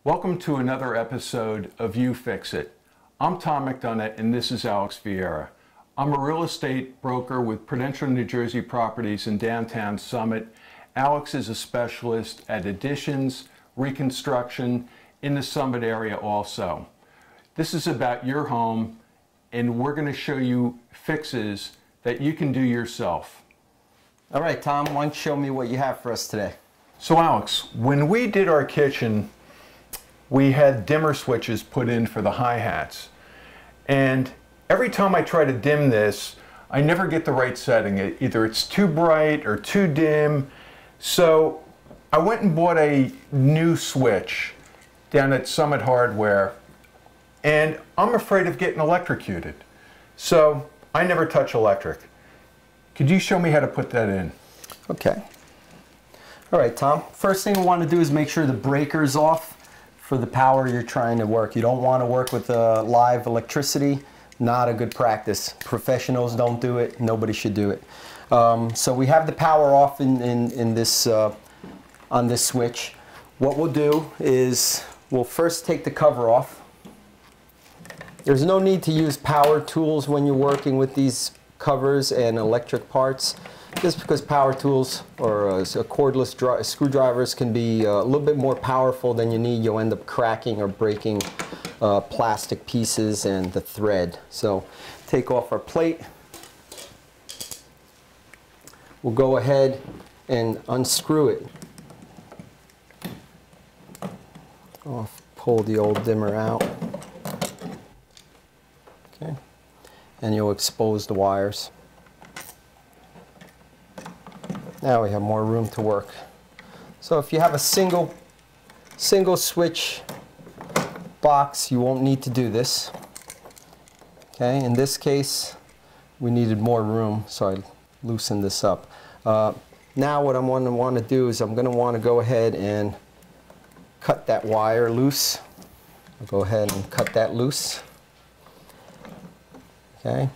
Welcome to another episode of You Fix It. I'm Tom McDonough and this is Alex Vieira. I'm a real estate broker with Prudential New Jersey Properties in downtown Summit. Alex is a specialist at additions, reconstruction in the Summit area also. This is about your home and we're going to show you fixes that you can do yourself. All right, Tom, why don't you show me what you have for us today? So Alex, when we did our kitchen, we had dimmer switches put in for the hi-hats. And every time I try to dim this, I never get the right setting. Either it's too bright or too dim. So I went and bought a new switch down at Summit Hardware, and I'm afraid of getting electrocuted. So I never touch electric. Could you show me how to put that in? Okay. All right, Tom. First thing we want to do is make sure the breaker's off for the power you're trying to work. You don't want to work with live electricity. Not a good practice. Professionals don't do it. Nobody should do it. So we have the power off in this on this switch. What we'll do is we'll first take the cover off. There's no need to use power tools when you're working with these covers and electric parts, just because power tools or cordless screwdrivers can be a little bit more powerful than you need. You'll end up cracking or breaking plastic pieces and the thread. So take off our plate. We'll go ahead and unscrew it. I'll pull the old dimmer out. Okay. And you'll expose the wires. Now we have more room to work. So if you have a single switch box, you won't need to do this. Okay, in this case, we needed more room, so I loosened this up. Now what I'm going to want to do is I'm going to want to go ahead and cut that wire loose. I'll go ahead and cut that loose. Okay,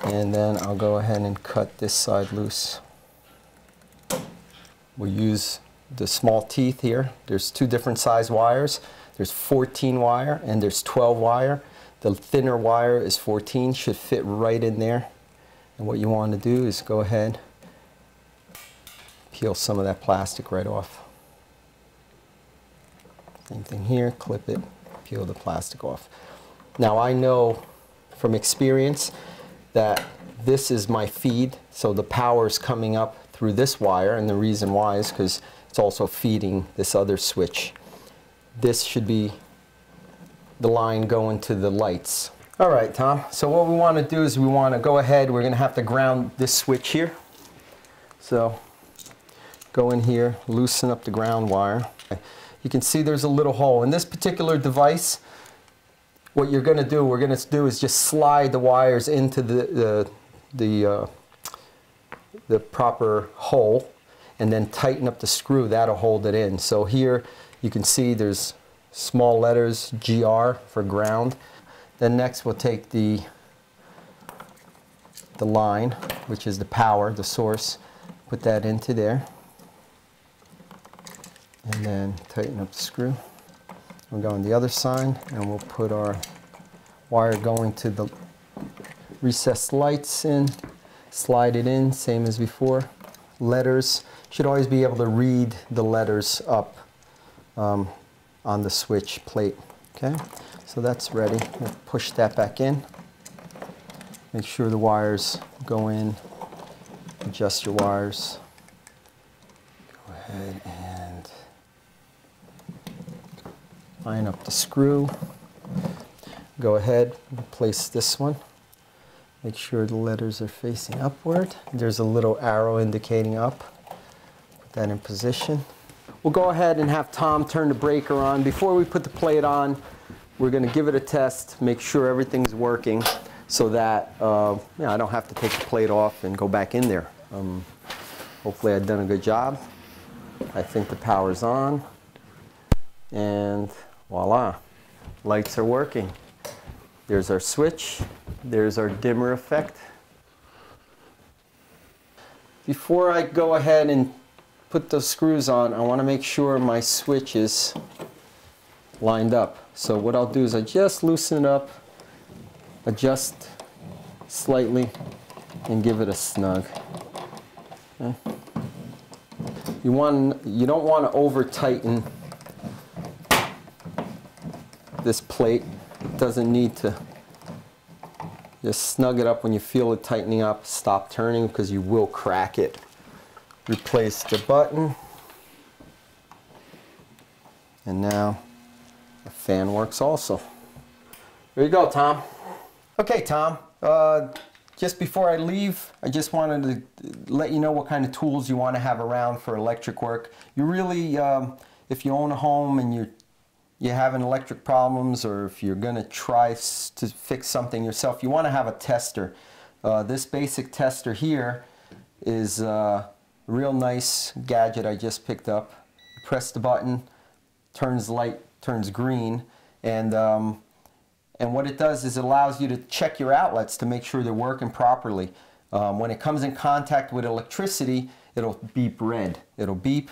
and then I'll go ahead and cut this side loose. We'll use the small teeth here. There's two different size wires. There's 14 wire and there's 12 wire. The thinner wire is 14, should fit right in there. And what you want to do is go ahead, peel some of that plastic right off. Same thing here, clip it, peel the plastic off. Now I know from experience that this is my feed, so the power is coming up through this wire, and the reason why is because it's also feeding this other switch. This should be the line going to the lights. All right, Tom, so what we want to do is we want to go ahead, we're going to have to ground this switch here. So go in here, loosen up the ground wire. You can see there's a little hole. In this particular device, what you're going to do, we're going to do is just slide the wires into the proper hole and then tighten up the screw. That'll hold it in. So here you can see there's small letters GR for ground. Then next we'll take the line, which is the power, the source, put that into there and then tighten up the screw. We'll go on the other side and we'll put our wire going to the recessed lights in, slide it in, same as before. Letters, should always be able to read the letters up on the switch plate. Okay, so that's ready. We'll push that back in. Make sure the wires go in, adjust your wires. Go ahead and line up the screw. Go ahead and place this one. Make sure the letters are facing upward. There's a little arrow indicating up. Put that in position. We'll go ahead and have Tom turn the breaker on. Before we put the plate on, we're going to give it a test, make sure everything's working so that I don't have to take the plate off and go back in there. Hopefully I've done a good job. I think the power's on. And voila, lights are working. There's our switch. There's our dimmer effect. Before I go ahead and put those screws on, I want to make sure my switch is lined up. So what I'll do is I just loosen it up, adjust slightly, and give it a snug. Okay. You don't want to over tighten this plate. It doesn't need to. Just snug it up when you feel it tightening up. Stop turning because you will crack it. Replace the button. And now the fan works also. There you go, Tom. Okay, Tom. Just before I leave, I just wanted to let you know what kind of tools you want to have around for electric work. You really, if you own a home and you're having electric problems, or if you're going to try to fix something yourself, you want to have a tester. This basic tester here is a real nice gadget I just picked up. You press the button, turns light, turns green, and what it does is it allows you to check your outlets to make sure they're working properly. When it comes in contact with electricity, it'll beep red. It'll beep,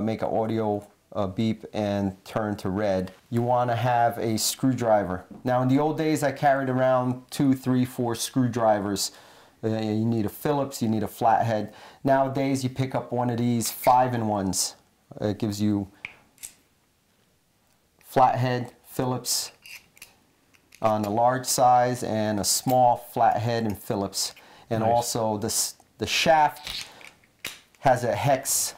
make an audio beep, and turn to red. You want to have a screwdriver. Now in the old days I carried around 2, 3, 4 screwdrivers. You need a Phillips, you need a flathead. Nowadays you pick up one of these 5-in-1s. It gives you flathead, Phillips on a large size, and a small flathead and Phillips. And nice. Also the shaft has a hex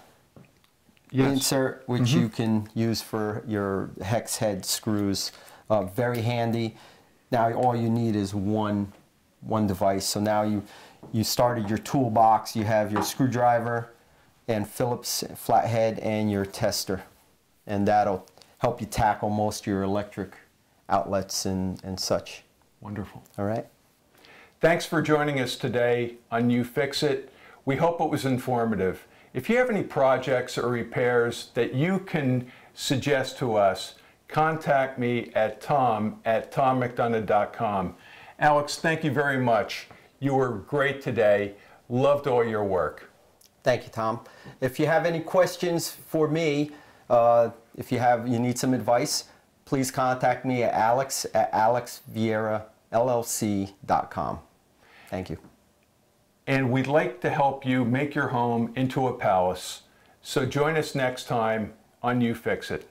insert, which you can use for your hex head screws. Very handy. Now all you need is one device. So now you started your toolbox. You have your screwdriver and Phillips flathead and your tester, and that'll help you tackle most of your electric outlets and such. Wonderful. All right. Thanks for joining us today on You Fix It. We hope it was informative. If you have any projects or repairs that you can suggest to us, contact me at tom@tommcdonough.com. Alex, thank you very much. You were great today. Loved all your work. Thank you, Tom. If you have any questions for me, if you need some advice, please contact me at alex@alexvieirallc.com. Thank you. And we'd like to help you make your home into a palace. So join us next time on You Fix It.